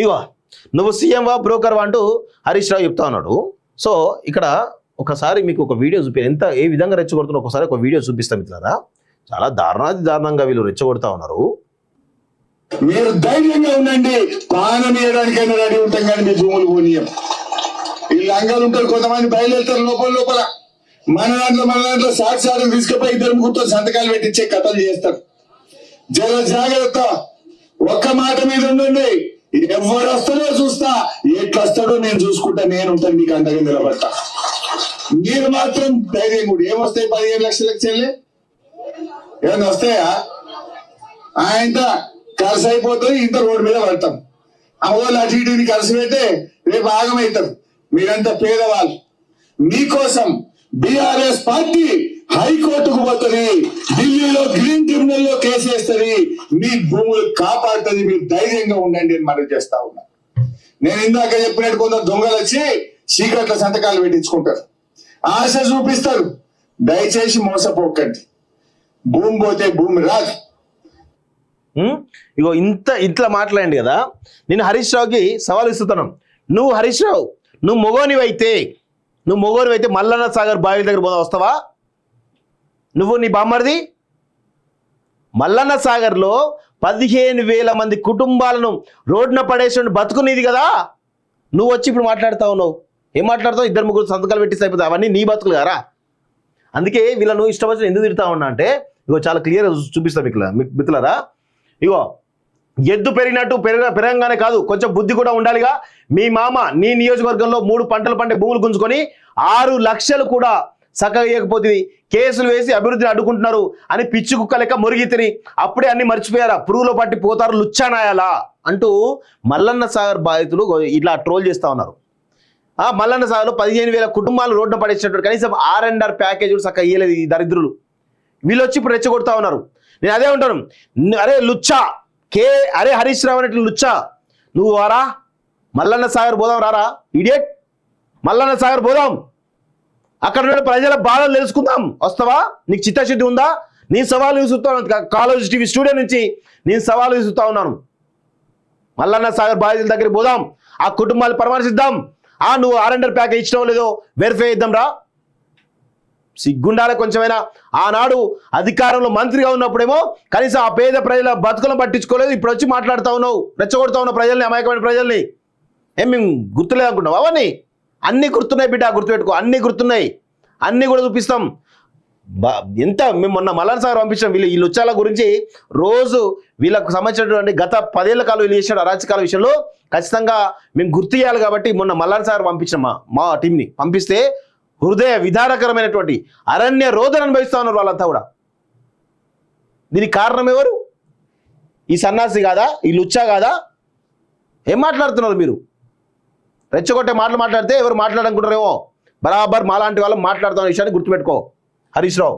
ఇగో నువ్వు సీఎం వా బ్రోకర్ అంటూ హరీష్ రావు చెప్తా ఉన్నాడు. సో ఇక్కడ ఒకసారి మీకు ఒక వీడియో ఎంత ఏ విధంగా రెచ్చగొడుతున్నా ఒకసారి ఒక వీడియో చూపిస్తాం మిత్రులారా. చాలా దారుణంగా వీళ్ళు రెచ్చగొడతా ఉన్నారు. మీరు ధైర్యంగా ఉండండి, పానం వేయడానికైనా రెడీ ఉంటాం కానీ మీ భూములు పోనీయం. ఈ లంగాలు ఉంటారు, కొంతమంది బయలుదేరుతారు లోపల మన దాంట్లో సాక్షాత్రం తీసుకుపోయి ఇద్దరు ముగ్గురు సంతకాలు పెట్టించే కథలు చేస్తారు. జర జాగ్రత్త, ఒక్క మాట మీద ఉండండి. ఎవరు వస్తాడో చూస్తా, ఎట్లా వస్తాడో నేను చూసుకుంటా, నేను ఉంటాను మీకు అండగా నిలబడతా. మీరు మాత్రం ధైర్యం కూడా. ఏమొస్తాయి 15 లక్షలకు చెల్లి? ఏమన్నా వస్తాయా? ఆయన ఖర్చు అయిపోతుంది, ఇంత రోడ్డు మీద పడతాం. అవ్వాలి అటు ఇటుని ఖర్చు పెడితే రేపు ఆగమవుతారు. మీరంతా పేదవాళ్ళు. మీకోసం బీఆర్ఎస్ పార్టీ హైకోర్టుకు పోతుంది, ఢిల్లీలో గ్రీన్ ట్రిబ్యునల్ లో కేసు వేస్తుంది, మీ భూములు కాపాడుతుంది. మీరు ధైర్యంగా ఉండండి అని మనం చేస్తా ఉన్నా. నేను ఇందాక చెప్పినట్టు కొందరు దొంగలు వచ్చి చీకట్ల సంతకాలు పెట్టించుకుంటారు, ఆశ చూపిస్తారు. దయచేసి మోసపోకండి. భూమి పోతే భూమి రాదు. ఇగో ఇట్లా మాట్లాడండి కదా. నేను హరీష్ రావుకి సవాల్ ఇస్తున్నాను. నువ్వు హరీష్ రావు, నువ్వు మొగోనివైతే మల్లన్న సాగర్ బావి దగ్గర పోదా వస్తావా? నువ్వు నీ బామ్మరిది మల్లన్న సాగర్లో 15,000 మంది కుటుంబాలను రోడ్డున పడేసి బతుకునేది కదా. నువ్వు వచ్చి ఇప్పుడు మాట్లాడుతా ఉన్నావు. ఏం మాట్లాడతావు? 2-3 సంతకాలు పెట్టిస్తే అయిపోతాయి. అవన్నీ నీ బతుకులు కదా. అందుకే వీళ్ళను ఇష్టం వచ్చిన ఎందుకు తిడతా ఉన్నా అంటే ఇగో చాలా క్లియర్గా చూపిస్తాం మిత్రులారా. ఇగో ఎద్దు పెరిగినట్టు పెరగంగానే కాదు, కొంచెం బుద్ధి కూడా ఉండాలిగా. మీ మామ నీ నియోజకవర్గంలో 3 పంటలు పండే భూములు గుంజుకొని 6 లక్షలు కూడా చక్కగా ఇవ్వకపోతుంది, కేసులు వేసి అభివృద్ధిని అడ్డుకుంటున్నారు అని పిచ్చి కుక్క లెక్క మురిగి తిని అప్పుడే అన్ని మర్చిపోయారా, పురుగులో పట్టి పోతారు లుచ్చానాయాలా అంటూ మల్లన్న సాగర్ బాధితులు ఇట్లా ట్రోల్ చేస్తా ఉన్నారు. మల్లన్న సాగర్లో 15,000 కుటుంబాలు రోడ్డున పడేసినట్టు కనీసం R&R ప్యాకేజ్ చక్కగా ఇయ్యలేదు ఈ దరిద్రులు. వీళ్ళు వచ్చి ఇప్పుడు రెచ్చగొడతా ఉన్నారు. నేను అదే ఉంటాను, అరే లుచ్చా అరే హరీష్ రావు అనేట్లు లుచ్చా, నువ్వు వారా మల్లన్న సాగర్ పోదాం, రారా ఇడియట్, మల్లన్న సాగర్ పోదాం, అక్కడ ఉన్న ప్రజల బాధలు తెలుసుకుందాం. వస్తావా? నీకు చిత్తశుద్ధి ఉందా? నేను సవాలు విసురుతాను. కాలేజ్ టీవీ స్టూడియో నుంచి నేను సవాలు విసురుతా ఉన్నాను. మల్లన్న సాగర్ బాధితుల దగ్గరికి పోదాం, ఆ కుటుంబాలు పరామర్శిద్దాం. నువ్వు R&R ప్యాకేజ్ ఇచ్చినావు లేదో వెరిఫై చేద్దాం రా. సిగ్గుండాలే కొంచెమైనా. ఆనాడు అధికారంలో మంత్రిగా ఉన్నప్పుడేమో కనీసం ఆ పేద ప్రజల బతుకులను పట్టించుకోలేదు. ఇప్పుడు వచ్చి మాట్లాడుతూ ఉన్నావు, రెచ్చగొడతా ఉన్నావు ప్రజల్ని, అమాయకమైన ప్రజల్ని. మేము గుర్తులేదు అనుకుంటావు? అవన్నీ అన్నీ గుర్తున్నాయి బిడ్డ, గుర్తుపెట్టుకో. అన్నీ గుర్తున్నాయి, అన్నీ కూడా చూపిస్తాం. మేము మొన్న మల్లన్న సాగర్ పంపించాం. వీళ్ళు ఉచ్చాల గురించి రోజు వీళ్ళకు సంబంధించినటువంటి గత 10 ఏళ్ల కాలం వీళ్ళు చేసిన అరాచకాల విషయంలో ఖచ్చితంగా మేము గుర్తు చేయాలి కాబట్టి మొన్న మల్లన్న సాగర్ పంపించాం. మా టీంని పంపిస్తే హృదయ విధానకరమైనటువంటి అరణ్య రోదన అనుభవిస్తా ఉన్నారు వాళ్ళంతా కూడా. దీనికి కారణం ఎవరు? ఈ సన్నాసి కాదా? ఈ లుచ్చా కాదా? ఏం మాట్లాడుతున్నారు మీరు? రెచ్చగొట్టే మాటలు మాట్లాడితే ఎవరు మాట్లాడనుకుంటారేమో, బరాబర్ మాలాంటి వాళ్ళం మాట్లాడుతున్న విషయాన్ని గుర్తుపెట్టుకో హరీష్ రావు.